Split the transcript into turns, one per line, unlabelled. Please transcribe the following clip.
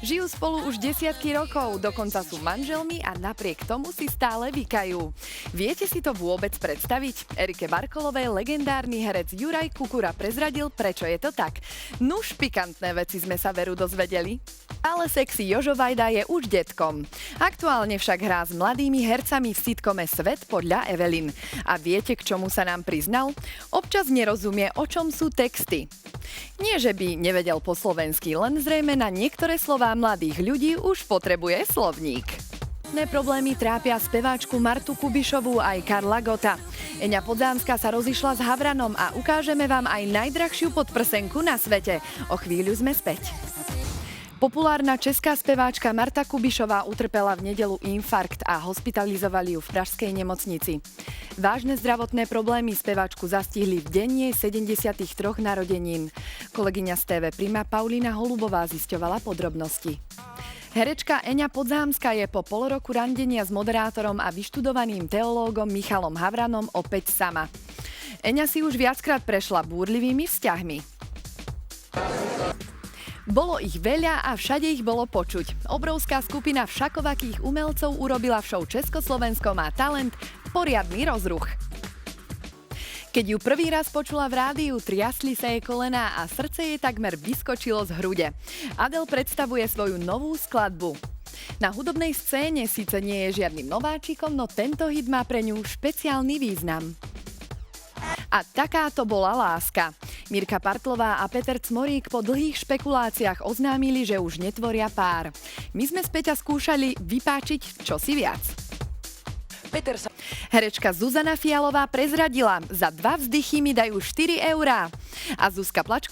Žijú spolu už desiatky rokov, dokonca sú manželmi a napriek tomu si stále vykajú. Viete si to vôbec predstaviť? Erike Barkolovej legendárny herec Juraj Kukura prezradil, prečo je to tak. Nuž pikantné veci sme sa veru dozvedeli. Ale sexy Jožo Vajda je už detkom. Aktuálne však hrá s mladými hercami v sitkome Svet podľa Evelyn. A viete, k čomu sa nám priznal? Občas nerozumie, o čom sú texty. Nie, že by nevedel po slovensky, len zrejme na niektoré slová mladých ľudí už potrebuje slovník. Problémy trápia speváčku Martu Kubišovú aj Karla Gotta. Eňa Podzámska sa rozišla s Havranom a ukážeme vám aj najdrahšiu podprsenku na svete. O chvíľu sme späť. Populárna česká speváčka Marta Kubišová utrpela v nedeľu infarkt a hospitalizovali ju v pražskej nemocnici. Vážne zdravotné problémy speváčku zastihli v deň jej 73 narodenín. Kolegyňa z TV Prima Paulína Holubová zisťovala podrobnosti. Herečka Eňa Podzámska je po pol roku randenia s moderátorom a vyštudovaným teológom Michalom Havranom opäť sama. Eňa si už viackrát prešla búrlivými vzťahmi. Bolo ich veľa a všade ich bolo počuť. Obrovská skupina všakovakých umelcov urobila v show Československo má talent poriadny rozruch. Keď ju prvý raz počula v rádiu, triasli sa jej kolená a srdce jej takmer vyskočilo z hrude. Adele predstavuje svoju novú skladbu. Na hudobnej scéne síce nie je žiadnym nováčikom, no tento hit má pre ňu špeciálny význam. A takáto bola láska. Mirka Partlová a Peter Cmorík po dlhých špekuláciách oznámili, že už netvoria pár. My sme späť skúšali vypáčiť čosi viac. Herečka Zuzana Fialová prezradila, za 2 vzdychy mi dajú 4 eurá. A Zuzka Plačková